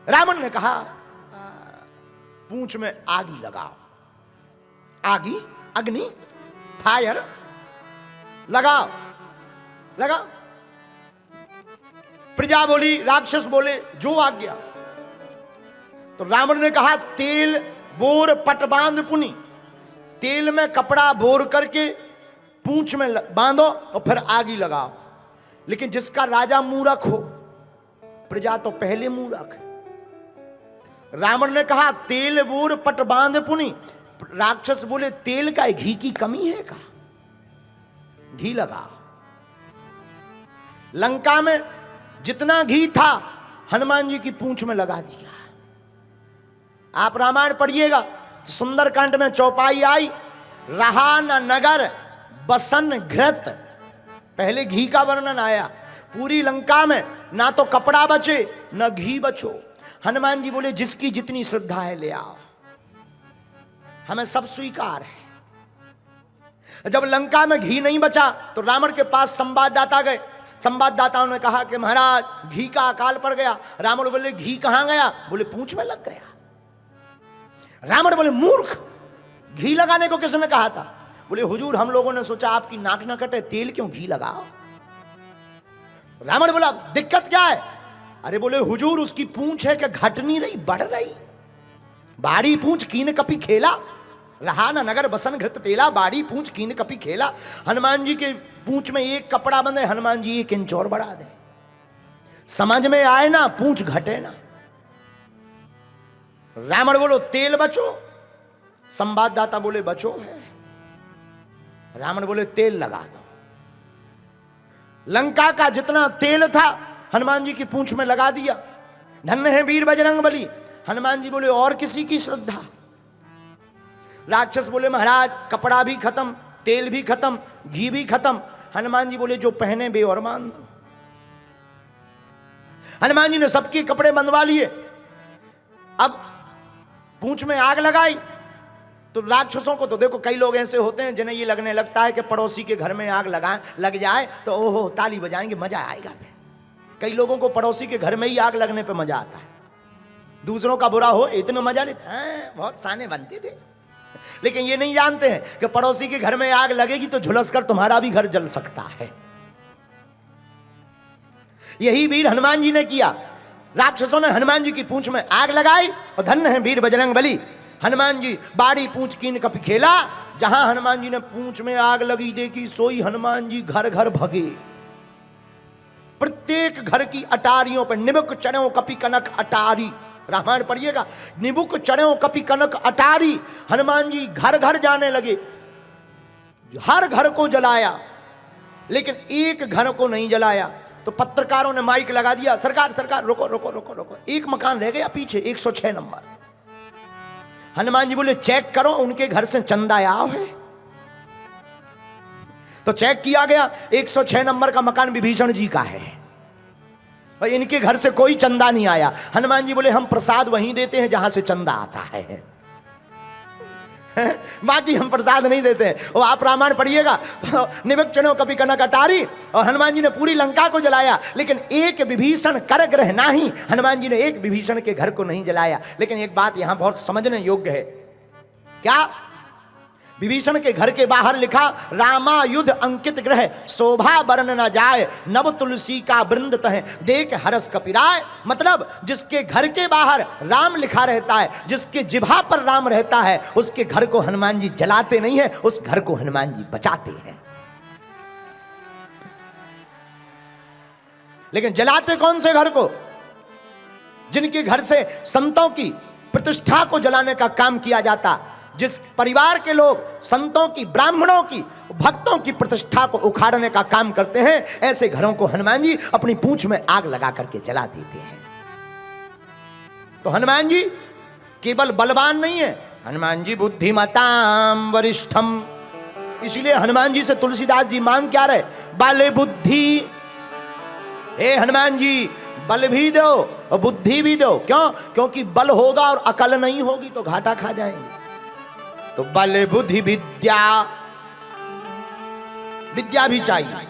रावण ने कहा पूंछ में आगी लगाओ। आगी, अग्नि, फायर लगाओ लगाओ। प्रजा बोली, राक्षस बोले जो आज्ञा। तो रावण ने कहा तेल बोर पट बांध पुनी, तेल में कपड़ा बोर करके पूंछ में बांधो और फिर आगी लगाओ। लेकिन जिसका राजा मूर्ख हो, प्रजा तो पहले मूर्ख है। रावण ने कहा तेल बोर पट बांध पुनी, राक्षस बोले तेल का घी की कमी है का, घी लगाओ। लंका में जितना घी था हनुमान जी की पूंछ में लगा दिया। आप रामायण पढ़िएगा तो सुंदरकांड में चौपाई आई, रहा न नगर बसन घृत, पहले घी का वर्णन आया। पूरी लंका में ना तो कपड़ा बचे न घी बचो। हनुमान जी बोले जिसकी जितनी श्रद्धा है ले आओ, हमें सब स्वीकार है। जब लंका में घी नहीं बचा तो रावण के पास संवाददाता गए। संवाददाताओं ने कहा कि महाराज घी का अकाल पड़ गया। रावण बोले घी कहां गया? बोले पूंछ में लग गया। रावण बोले मूर्ख, घी लगाने को किसने कहा था? बोले हुजूर हम लोगों ने सोचा आपकी नाक न कटे, तेल क्यों घी लगाओ। रावण बोला दिक्कत क्या है? अरे बोले हुजूर उसकी पूंछ है कि घट नहीं रही, बढ़ रही। बाड़ी पूंछ कीन कपी खेला, रहा न नगर बसन घृत तेला, बाड़ी पूंछ कीन कपी खेला। हनुमान जी के पूंछ में एक कपड़ा बंधे, हनुमान जी 1 इंच और बढ़ा दे। समझ में आए ना, पूंछ घटे ना। रावण बोलो तेल बचो, संवाददाता बोले बचो है। रावण बोले तेल लगा दो। लंका का जितना तेल था हनुमान जी की पूंछ में लगा दिया। धन्य है वीर बजरंग बली। हनुमान जी बोले और किसी की श्रद्धा? राक्षस बोले महाराज कपड़ा भी खत्म, तेल भी खत्म, घी भी खत्म। हनुमान जी बोले जो पहने बे और मान दो। हनुमान जी ने सबके कपड़े बंधवा लिए। अब पूंछ में आग लगाई तो राक्षसों को तो देखो कई लोग ऐसे होते हैं जिन्हें ये लगने लगता है कि पड़ोसी के घर में आग लग जाए तो ओहो ताली बजाएंगे, मजा आएगा। कई लोगों को पड़ोसी के घर में ही आग लगने पे मजा आता है। दूसरों का बुरा हो इतना मजा लेते हैं, बहुत साने बनते थे। लेकिन ये नहीं जानते हैं कि पड़ोसी के घर में आग लगेगी तो झुलस कर तुम्हारा भी घर जल सकता है। यही वीर हनुमान जी ने किया। राक्षसों ने हनुमान जी की पूंछ में आग लगाई और धन्य है वीर बजरंग बली। हनुमान जी बाड़ी पूंछ कीन कपी खेला। जहां हनुमान जी ने पूंछ में आग लगी देखी, सोई हनुमान जी घर घर भगे। प्रत्येक घर की अटारियों पर निबुक चढ़ो कपी कनक अटारी, रामायण पढ़िएगा, निबुक चढ़ो कपी कनक अटारी। हनुमान जी घर घर जाने लगे, हर घर को जलाया लेकिन एक घर को नहीं जलाया। तो पत्रकारों ने माइक लगा दिया, सरकार सरकार रुको रुको रुको रुको, एक मकान रह गया पीछे 106 नंबर। हनुमान जी बोले चेक करो उनके घर से चंदा आया है। तो चेक किया गया, 106 नंबर का मकान विभीषण जी का है और इनके घर से कोई चंदा नहीं आया। हनुमान जी बोले हम प्रसाद वहीं देते हैं जहां से चंदा आता है, बाकी हम प्रसाद नहीं देते हैं। और आप रामायण पढ़िएगा, निबक्षणों कभी कनक अटारी, और हनुमान जी ने पूरी लंका को जलाया लेकिन एक विभीषण कर ग्रह नहीं। हनुमान जी ने एक विभीषण के घर को नहीं जलाया। लेकिन एक बात यहां बहुत समझने योग्य है, क्या? विभीषण के घर के बाहर लिखा रामायुध अंकित ग्रह, शोभा वर्ण न जाए, नव तुलसी का वृंद तह देख हरस कपिराय। मतलब जिसके घर के बाहर राम लिखा रहता है, जिसके जिभा पर राम रहता है, उसके घर को हनुमान जी जलाते नहीं है, उस घर को हनुमान जी बचाते हैं। लेकिन जलाते कौन से घर को? जिनके घर से संतों की प्रतिष्ठा को जलाने का काम किया जाता। जिस परिवार के लोग संतों की, ब्राह्मणों की, भक्तों की प्रतिष्ठा को उखाड़ने का काम करते हैं, ऐसे घरों को हनुमान जी अपनी पूंछ में आग लगा करके जला देते हैं। तो हनुमान जी केवल बलवान नहीं है, हनुमान जी बुद्धिमताम वरिष्ठम। इसलिए हनुमान जी से तुलसीदास जी मांग क्या रहे? बल बुद्धि। हे हनुमान जी बल भी दो और बुद्धि भी दो। क्यों? क्योंकि बल होगा और अकल नहीं होगी तो घाटा खा जाएंगे। तो बल बुद्धि विद्या, विद्या भी चाहिए।